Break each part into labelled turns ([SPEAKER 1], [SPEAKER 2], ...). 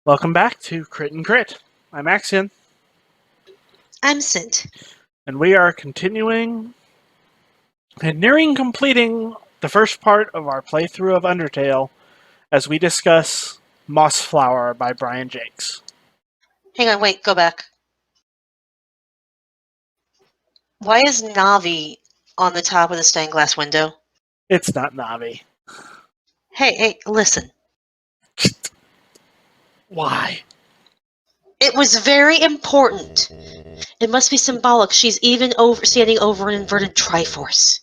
[SPEAKER 1] Welcome back to Crit and Crit. I'm Axion,
[SPEAKER 2] I'm Sint.
[SPEAKER 1] and we are continuing and nearing completing the first part of our playthrough of Undertale as we discuss Mossflower by Brian Jacques.
[SPEAKER 2] Hang on, wait, go back. Why is Navi on the top of the stained glass window?
[SPEAKER 1] It's not Navi.
[SPEAKER 2] Hey, listen.
[SPEAKER 1] Why?
[SPEAKER 2] It was very important. It must be symbolic. She's even standing over an inverted Triforce.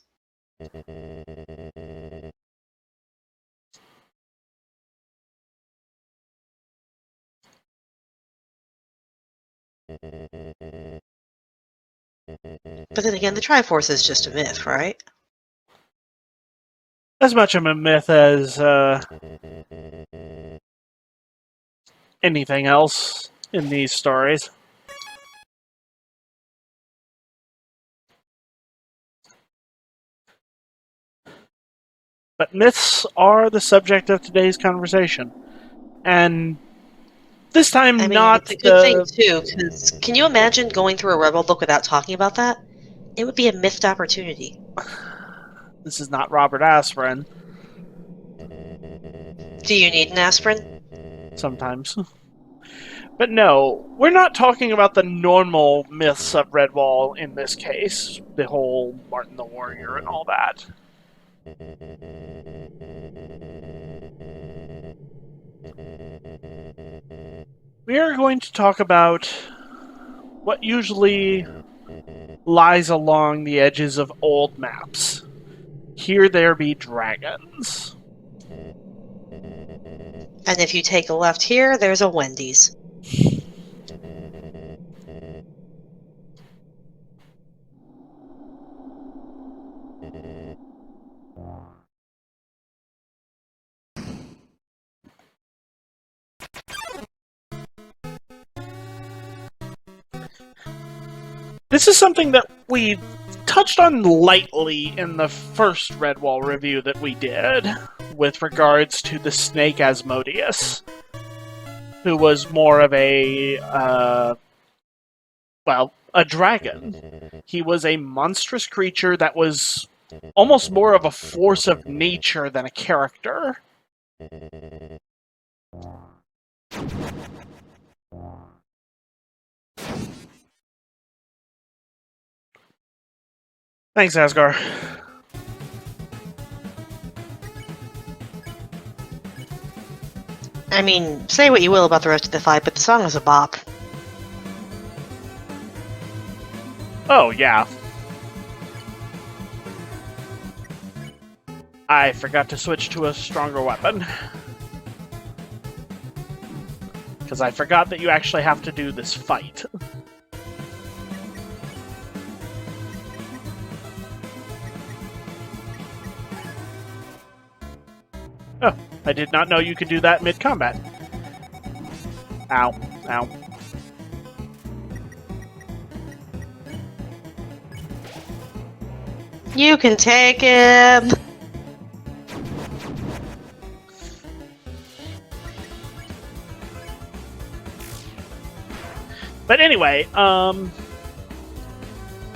[SPEAKER 2] But then again, the Triforce is just a myth, right?
[SPEAKER 1] As much of a myth as anything else in these stories. But myths are the subject of today's conversation. And this time,
[SPEAKER 2] I mean,
[SPEAKER 1] not
[SPEAKER 2] it's a good thing,
[SPEAKER 1] the...
[SPEAKER 2] too, because can you imagine going through a Rebel book without talking about that? It would be a missed opportunity.
[SPEAKER 1] This is not Robert Aspirin,
[SPEAKER 2] Do you need an aspirin?
[SPEAKER 1] sometimes. But no, we're not talking about the normal myths of Redwall in this case. The whole Martin the Warrior and all that. We are going to talk about what usually lies along the edges of old maps. Here there be dragons.
[SPEAKER 2] And if you take a left here, there's a Wendy's.
[SPEAKER 1] This is something that we touched on lightly in the first Redwall review that we did with regards to the snake Asmodeus, who was more of a dragon. He was a monstrous creature that was almost more of a force of nature than a character. Thanks, Asgore.
[SPEAKER 2] I mean, say what you will about the rest of the fight, but the song was a bop.
[SPEAKER 1] Oh, yeah. I forgot to switch to a stronger weapon. Because I forgot that you actually have to do this fight. Oh, I did not know you could do that mid-combat. Ow. Ow.
[SPEAKER 2] You can take him!
[SPEAKER 1] But anyway,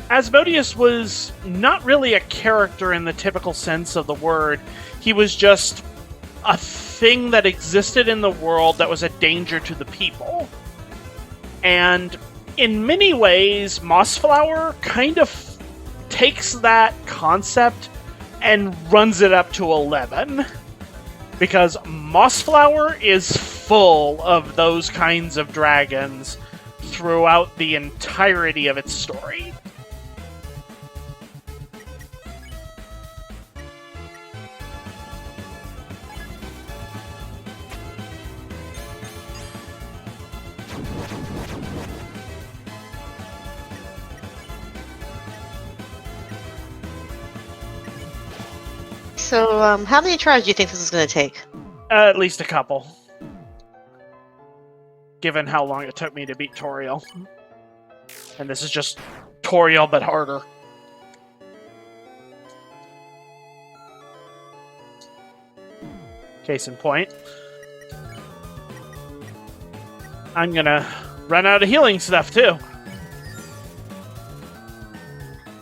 [SPEAKER 1] Asmodeus was not really a character in the typical sense of the word. He was just a thing that existed in the world that was a danger to the people. And in many ways, Mossflower kind of takes that concept and runs it up to 11. Because Mossflower is full of those kinds of dragons throughout the entirety of its story.
[SPEAKER 2] So, how many tries do you think this is going to take?
[SPEAKER 1] At least a couple. Given how long it took me to beat Toriel. And this is just Toriel, but harder. Case in point. I'm gonna run out of healing stuff too.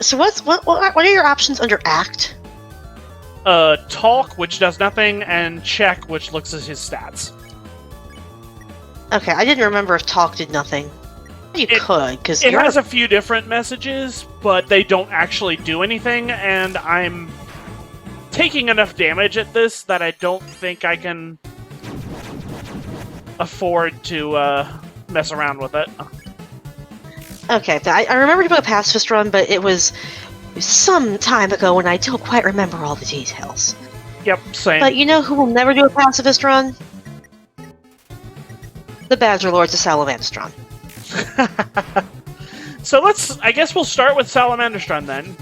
[SPEAKER 2] So what are your options under act?
[SPEAKER 1] Talk, which does nothing, and check, which looks at his stats.
[SPEAKER 2] Okay, I didn't remember if talk did nothing. You could, because
[SPEAKER 1] it has a few different messages, but they don't actually do anything, and I'm taking enough damage at this that I don't think I can afford to mess around with it.
[SPEAKER 2] Okay, I remember doing a pacifist run, but it was some time ago and I don't quite remember all the details.
[SPEAKER 1] Yep, same.
[SPEAKER 2] But you know who will never do a pacifist run? The Badger Lords of Salamandastron.
[SPEAKER 1] So I guess we'll start with Salamandastron then.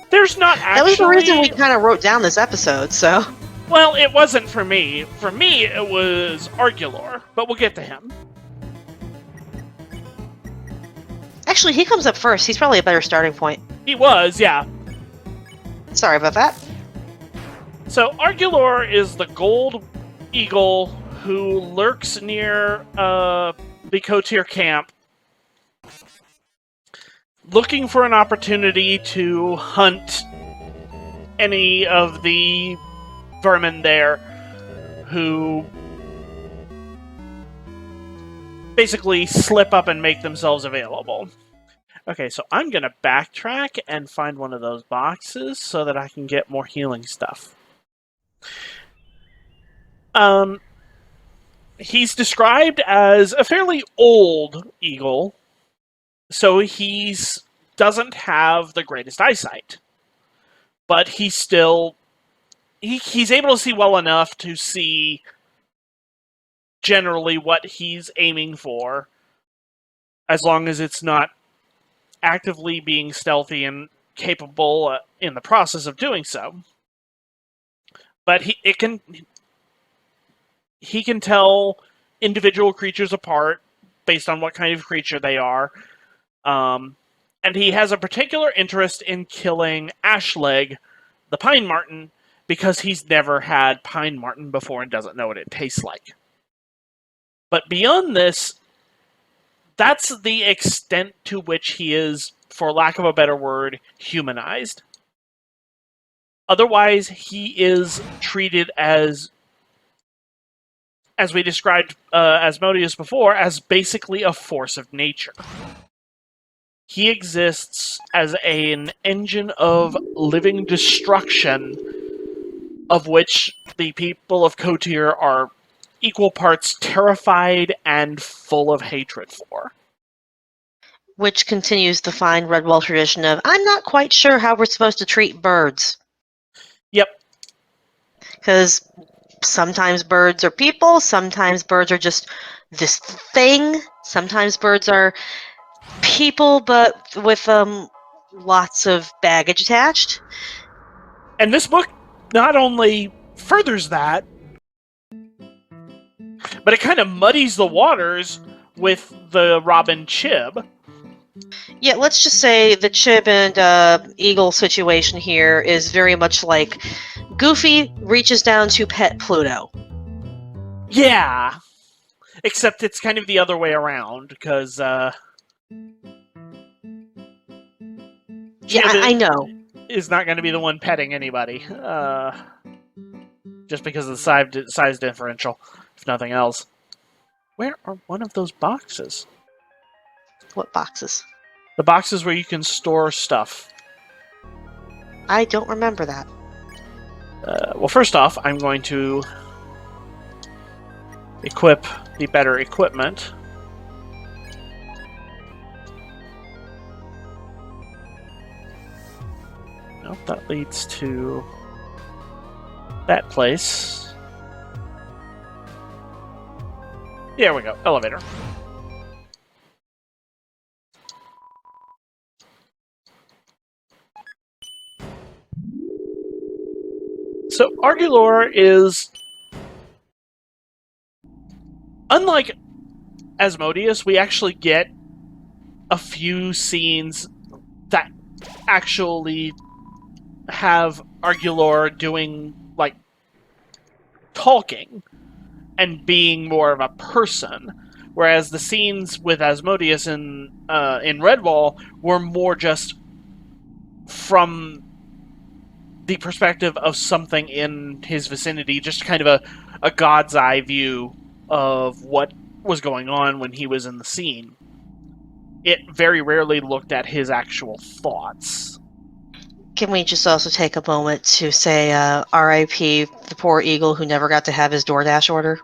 [SPEAKER 1] There's not actually...
[SPEAKER 2] That was the reason we kind of wrote down this episode, so...
[SPEAKER 1] Well, it wasn't for me. For me, it was Argulor, but we'll get to him.
[SPEAKER 2] Actually, he comes up first. He's probably a better starting point.
[SPEAKER 1] He was, yeah.
[SPEAKER 2] Sorry about that.
[SPEAKER 1] So, Argulor is the gold eagle who lurks near the Cotier camp, looking for an opportunity to hunt any of the vermin there who basically slip up and make themselves available. Okay, so I'm going to backtrack and find one of those boxes so that I can get more healing stuff. He's described as a fairly old eagle, so he's doesn't have the greatest eyesight. But he's still... He's able to see well enough to see generally what he's aiming for, as long as it's not actively being stealthy and capable in the process of doing so. But he can tell individual creatures apart based on what kind of creature they are. And he has a particular interest in killing Ashleg, the pine marten, because he's never had pine marten before and doesn't know what it tastes like. But beyond this, that's the extent to which he is, for lack of a better word, humanized. Otherwise, he is treated as we described Asmodeus before, as basically a force of nature. He exists as an engine of living destruction, of which the people of Cotier are equal parts terrified and full of hatred for.
[SPEAKER 2] Which continues the fine Redwall tradition of, I'm not quite sure how we're supposed to treat birds.
[SPEAKER 1] Yep.
[SPEAKER 2] Because sometimes birds are people, sometimes birds are just this thing, sometimes birds are people but with lots of baggage attached.
[SPEAKER 1] And this book not only furthers that, but it kind of muddies the waters with the Robin Chib.
[SPEAKER 2] Yeah, let's just say the Chib and Eagle situation here is very much like Goofy reaches down to pet Pluto.
[SPEAKER 1] Yeah. Except it's kind of the other way around, because
[SPEAKER 2] yeah, I know.
[SPEAKER 1] Is not going to be the one petting anybody. Just because of the size differential, if nothing else. Where are one of those boxes?
[SPEAKER 2] What boxes?
[SPEAKER 1] The boxes where you can store stuff.
[SPEAKER 2] I don't remember that.
[SPEAKER 1] Well, first off, I'm going to equip the better equipment. Nope, that leads to that place. There we go, elevator. So, Argulor is... Unlike Asmodeus, we actually get a few scenes that actually have Argulor doing, talking and being more of a person. whereas the scenes with Asmodeus in Redwall were more just from the perspective of something in his vicinity, just kind of a god's eye view of what was going on when he was in the scene. It very rarely looked at his actual thoughts.
[SPEAKER 2] Can we just also take a moment to say R.I.P. the poor eagle who never got to have his DoorDash order?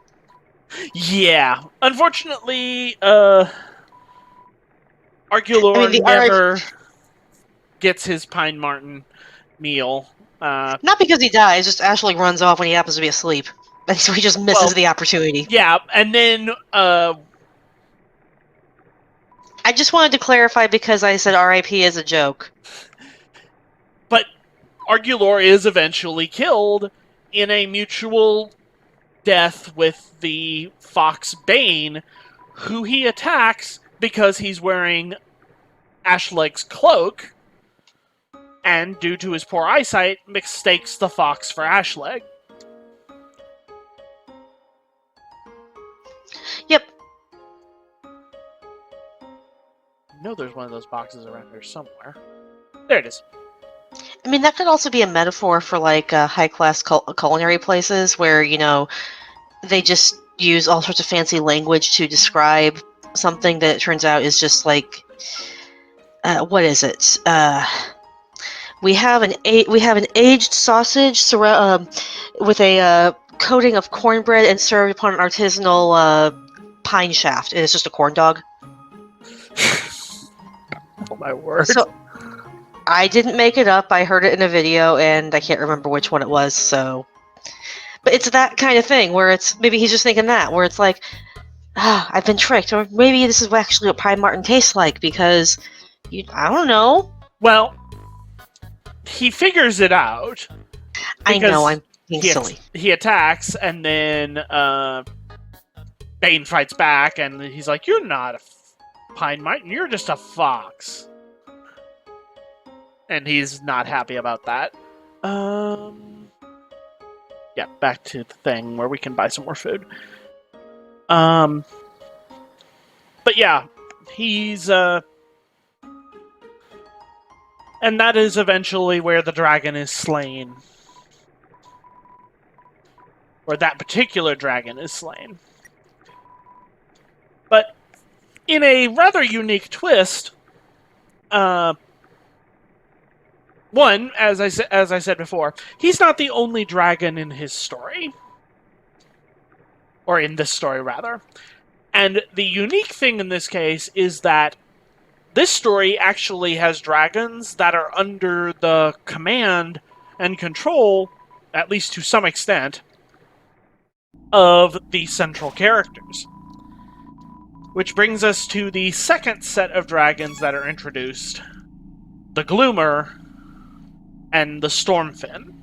[SPEAKER 1] Yeah. Unfortunately,
[SPEAKER 2] I
[SPEAKER 1] Argulor
[SPEAKER 2] mean, the R.I.P.
[SPEAKER 1] never gets his Pine Marten meal.
[SPEAKER 2] Not because he dies, just Ashley runs off when he happens to be asleep. And so he just misses the opportunity.
[SPEAKER 1] Yeah, and then
[SPEAKER 2] I just wanted to clarify because I said R.I.P. as a joke.
[SPEAKER 1] but Argulor is eventually killed in a mutual death with the fox Bane, who he attacks because he's wearing Ashleg's cloak, and due to his poor eyesight, mistakes the fox for Ashleg.
[SPEAKER 2] Yep.
[SPEAKER 1] I know there's one of those boxes around here somewhere. There it is.
[SPEAKER 2] I mean, that could also be a metaphor for, like, high-class culinary places where, you know, they just use all sorts of fancy language to describe something that it turns out is just, like, what is it? We have an aged sausage with a coating of cornbread and served upon an artisanal pine shaft. And it's just a corn dog.
[SPEAKER 1] Oh my word.
[SPEAKER 2] So, I didn't make it up. I heard it in a video, and I can't remember which one it was, so... But it's that kind of thing, where it's... Maybe he's just thinking that, where it's like, I've been tricked, or maybe this is actually what Pine Marten tastes like, because... I don't know.
[SPEAKER 1] Well, he figures it out.
[SPEAKER 2] I know, I'm being silly.
[SPEAKER 1] He attacks, and then Bane fights back, and he's like, "You're not a Pine Marten, you're just a fox." And he's not happy about that. Yeah, back to the thing where we can buy some more food. But yeah, he's and that is eventually where the dragon is slain. Or that particular dragon is slain. But in a rather unique twist, one, as I said before, he's not the only dragon in his story. Or in this story, rather. And the unique thing in this case is that this story actually has dragons that are under the command and control, at least to some extent, of the central characters. Which brings us to the second set of dragons that are introduced. The Gloomer and the Stormfin.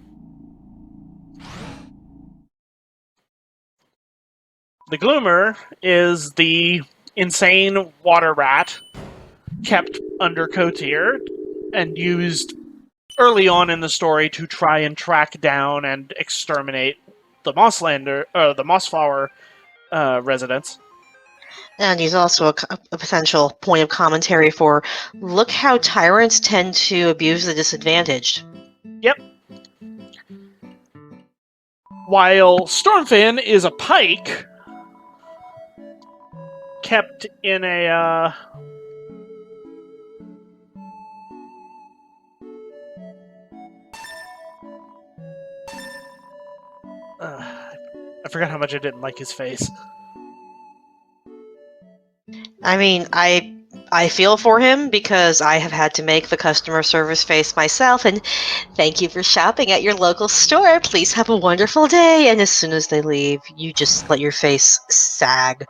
[SPEAKER 1] The Gloomer is the insane water rat kept under Cotir and used early on in the story to try and track down and exterminate the Mossflower residents.
[SPEAKER 2] And he's also a potential point of commentary for, look how tyrants tend to abuse the disadvantaged.
[SPEAKER 1] Yep. While Stormfin is a pike kept in a I forgot how much I didn't like his face.
[SPEAKER 2] I mean, I feel for him because I have had to make the customer service face myself, and thank you for shopping at your local store. Please have a wonderful day. And as soon as they leave, you just let your face sag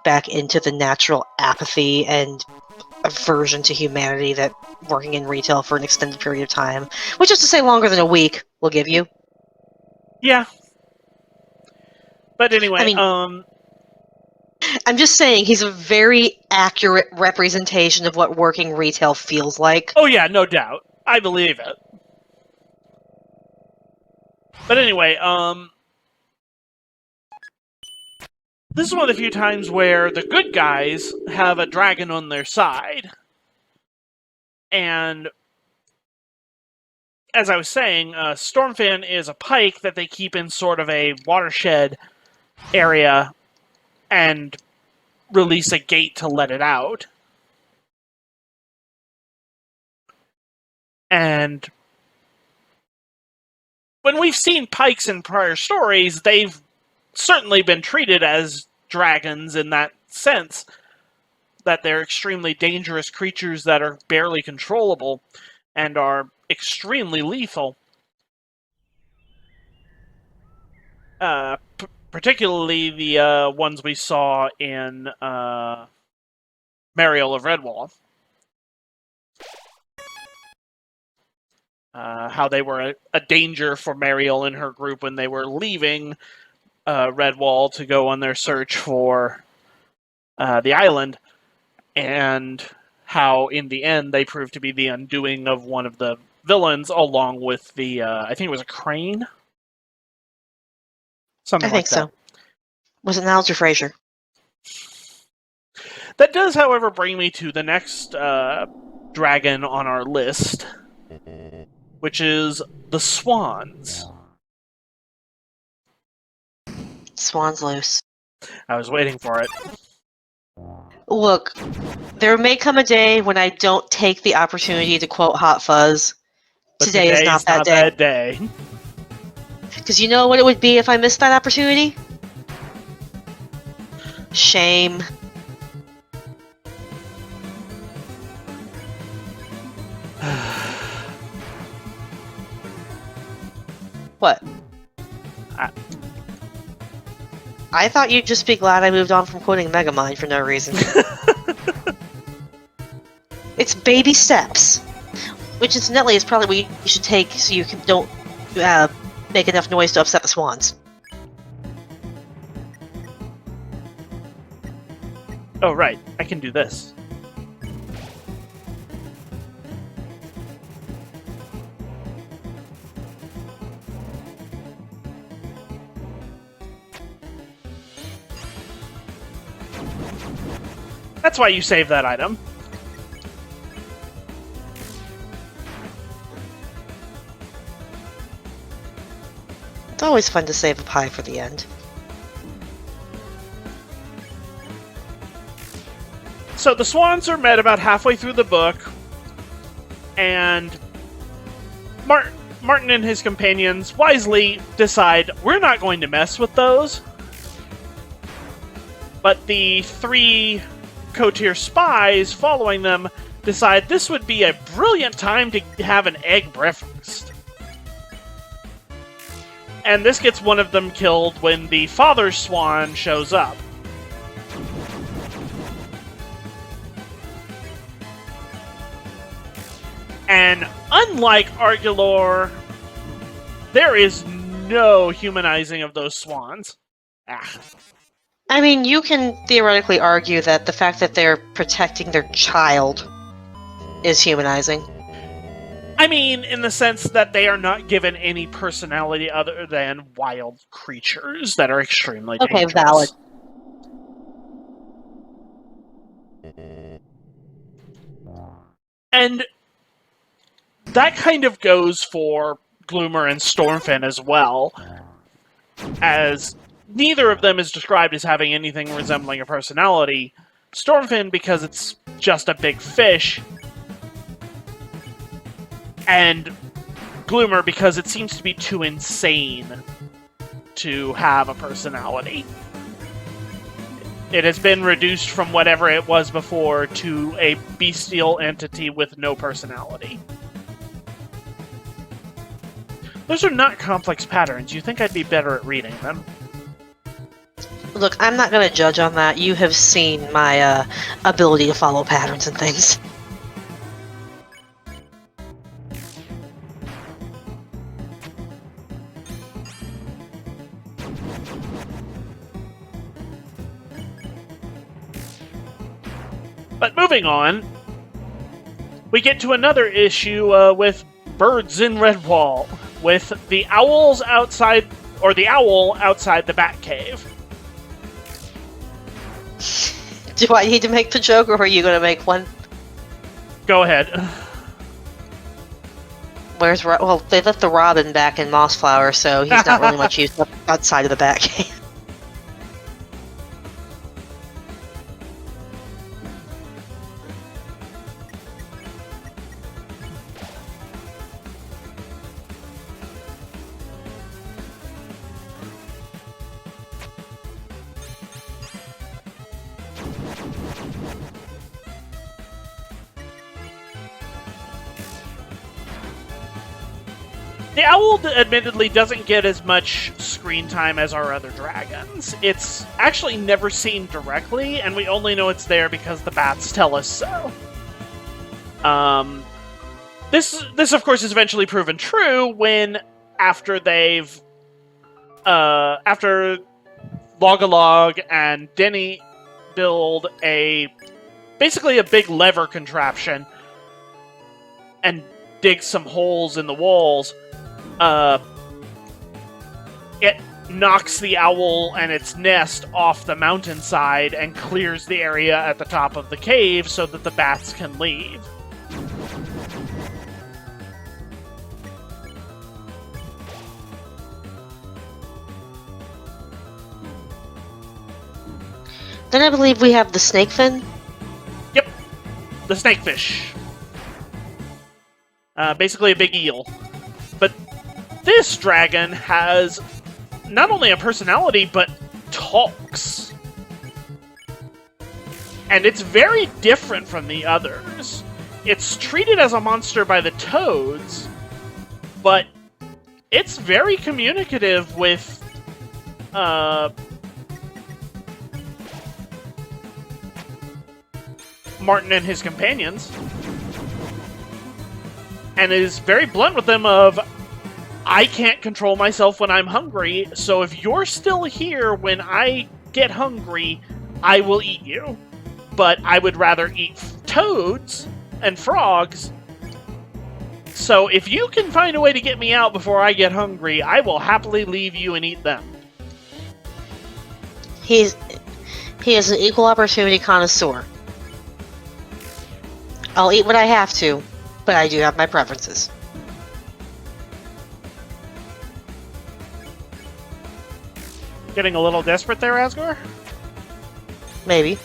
[SPEAKER 2] back into the natural apathy and aversion to humanity that working in retail for an extended period of time, which is to say longer than a week, will give you.
[SPEAKER 1] Yeah. But anyway,
[SPEAKER 2] I mean, I'm just saying he's a very accurate representation of what working retail feels like.
[SPEAKER 1] Oh yeah, no doubt. I believe it. But anyway, this is one of the few times where the good guys have a dragon on their side. And as I was saying, Stormfin is a pike that they keep in sort of a watershed area and release a gate to let it out. And when we've seen pikes in prior stories, they've certainly been treated as dragons in that sense, that they're extremely dangerous creatures that are barely controllable and are extremely lethal. Particularly the ones we saw in Mariel of Redwall. How they were a danger for Mariel and her group when they were leaving Redwall to go on their search for the island, and how in the end they proved to be the undoing of one of the villains, along with the I think it was a crane. Something
[SPEAKER 2] I think
[SPEAKER 1] like that.
[SPEAKER 2] so. Was it Niles or Fraser?
[SPEAKER 1] That does, however, bring me to the next dragon on our list, which is the swans.
[SPEAKER 2] Swan's loose.
[SPEAKER 1] I was waiting for it.
[SPEAKER 2] Look, there may come a day when I don't take the opportunity to quote Hot Fuzz.
[SPEAKER 1] But
[SPEAKER 2] Today is not that
[SPEAKER 1] day.
[SPEAKER 2] Because you know what it would be if I missed that opportunity? Shame. What? I thought you'd just be glad I moved on from quoting Megamind for no reason. It's baby steps. Which, incidentally, is probably what you should take so you don't make enough noise to upset the swans.
[SPEAKER 1] Oh, right. I can do this. That's why you save that item.
[SPEAKER 2] It's always fun to save a pie for the end.
[SPEAKER 1] So the swans are met about halfway through the book, and Martin and his companions wisely decide we're not going to mess with those. But the three Cotier spies following them decide this would be a brilliant time to have an egg breakfast. And this gets one of them killed when the father swan shows up. And unlike Argulor, there is no humanizing of those swans.
[SPEAKER 2] I mean, you can theoretically argue that the fact that they're protecting their child is humanizing.
[SPEAKER 1] I mean, in the sense that they are not given any personality other than wild creatures that are extremely dangerous.
[SPEAKER 2] Okay, valid.
[SPEAKER 1] And that kind of goes for Gloomer and Stormfin as well, as neither of them is described as having anything resembling a personality. Stormfin because it's just a big fish, and Gloomer because it seems to be too insane to have a personality. It has been reduced from whatever it was before to a bestial entity with no personality. Those are not complex patterns. You think I'd be better at reading them.
[SPEAKER 2] Look, I'm not going to judge on that. You have seen my ability to follow patterns and things.
[SPEAKER 1] But moving on, we get to another issue with birds in Redwall, with the owls outside, or the owl outside the Batcave.
[SPEAKER 2] Do I need to make the joke, or are you going to make one?
[SPEAKER 1] Go ahead.
[SPEAKER 2] Where's well, they left the Robin back in Mossflower, so he's not really much use outside of the back.
[SPEAKER 1] The owl, admittedly, doesn't get as much screen time as our other dragons. It's actually never seen directly, and we only know it's there because the bats tell us so. This of course, is eventually proven true when, after Logalog and Denny build basically a big lever contraption and dig some holes in the walls, it knocks the owl and its nest off the mountainside and clears the area at the top of the cave so that the bats can leave.
[SPEAKER 2] Then I believe we have the snakefin.
[SPEAKER 1] Yep, the snakefish. Basically a big eel. But this dragon has not only a personality, but talks. And it's very different from the others. It's treated as a monster by the toads, but it's very communicative with Martin and his companions, and is very blunt with them of, I can't control myself when I'm hungry, so if you're still here when I get hungry, I will eat you. But I would rather eat toads and frogs, so if you can find a way to get me out before I get hungry, I will happily leave you and eat them.
[SPEAKER 2] He is an equal opportunity connoisseur. I'll eat what I have to, but I do have my preferences.
[SPEAKER 1] Getting a little desperate there, Asgore?
[SPEAKER 2] Maybe.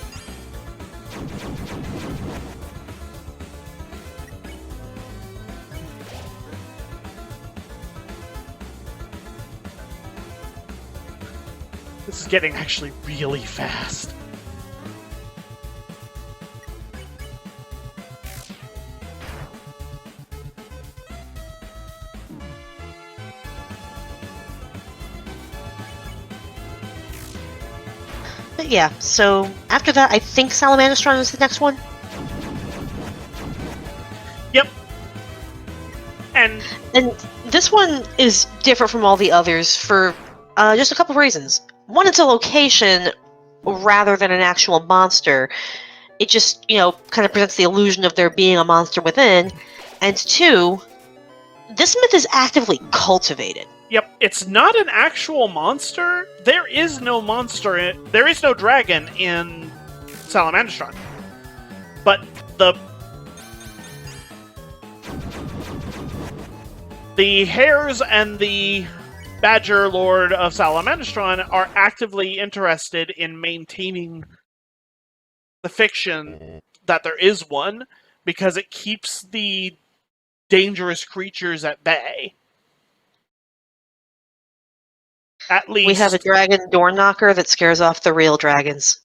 [SPEAKER 1] This is getting actually really fast.
[SPEAKER 2] But yeah, so after that, I think Salamandastron is the next one.
[SPEAKER 1] Yep. And
[SPEAKER 2] this one is different from all the others for just a couple of reasons. One, it's a location rather than an actual monster. It just, kind of presents the illusion of there being a monster within. And two, this myth is actively cultivated.
[SPEAKER 1] Yep, it's not an actual monster. There is no monster. There is no dragon in Salamandastron. But the hares and the Badger Lord of Salamandastron are actively interested in maintaining the fiction that there is one, because it keeps the dangerous creatures at bay. At least
[SPEAKER 2] we have a dragon door knocker that scares off the real dragons.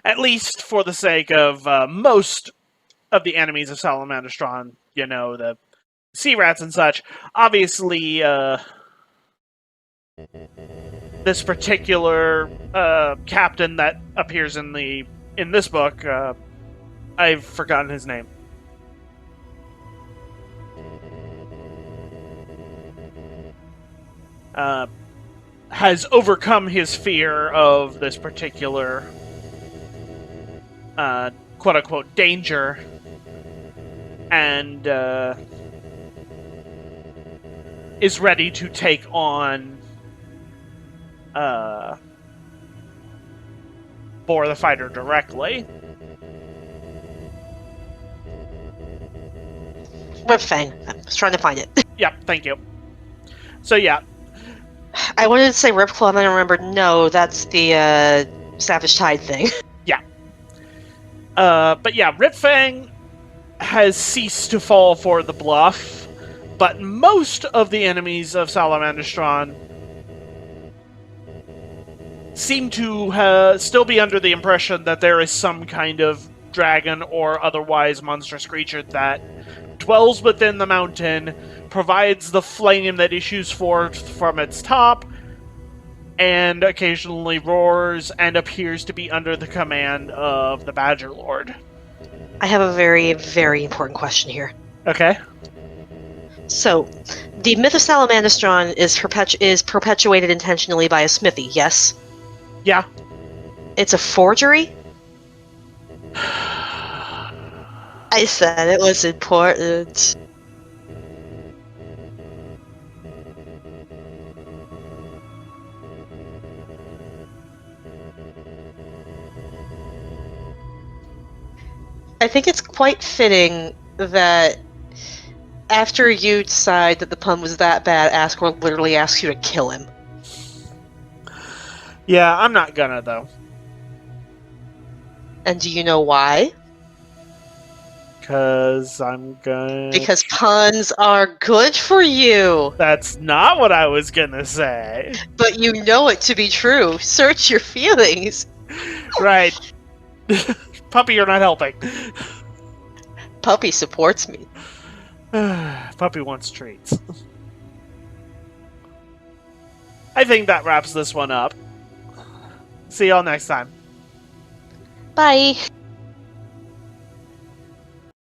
[SPEAKER 1] At least for the sake of most of the enemies of Salamandastron, the sea rats and such. Obviously, this particular captain that appears in this book, I've forgotten his name. Has overcome his fear of this particular quote-unquote danger, and is ready to take on bore the fighter directly.
[SPEAKER 2] Ripfang. I was trying to find it.
[SPEAKER 1] Yep, thank you. So yeah,
[SPEAKER 2] I wanted to say Ripclaw, and then I remembered, no, that's the Savage Tide thing.
[SPEAKER 1] but yeah, Ripfang has ceased to fall for the bluff, but most of the enemies of Salamandastron seem to still be under the impression that there is some kind of dragon or otherwise monstrous creature that dwells within the mountain, provides the flame that issues forth from its top, and occasionally roars and appears to be under the command of the Badger Lord.
[SPEAKER 2] I have a very, very important question here.
[SPEAKER 1] Okay.
[SPEAKER 2] So, the myth of Salamandastron is perpetuated intentionally by a smithy, yes?
[SPEAKER 1] Yeah.
[SPEAKER 2] It's a forgery? I said it was important. I think it's quite fitting that after you decide that the pun was that bad, Asgore literally asks you to kill him.
[SPEAKER 1] Yeah, I'm not gonna, though.
[SPEAKER 2] And do you know why?
[SPEAKER 1] Because I'm gonna...
[SPEAKER 2] Because puns are good for you!
[SPEAKER 1] That's not what I was gonna say.
[SPEAKER 2] But you know it to be true. Search your feelings.
[SPEAKER 1] Right. Puppy, you're not helping.
[SPEAKER 2] Puppy supports me.
[SPEAKER 1] Puppy wants treats. I think that wraps this one up. See y'all next time.
[SPEAKER 2] Bye.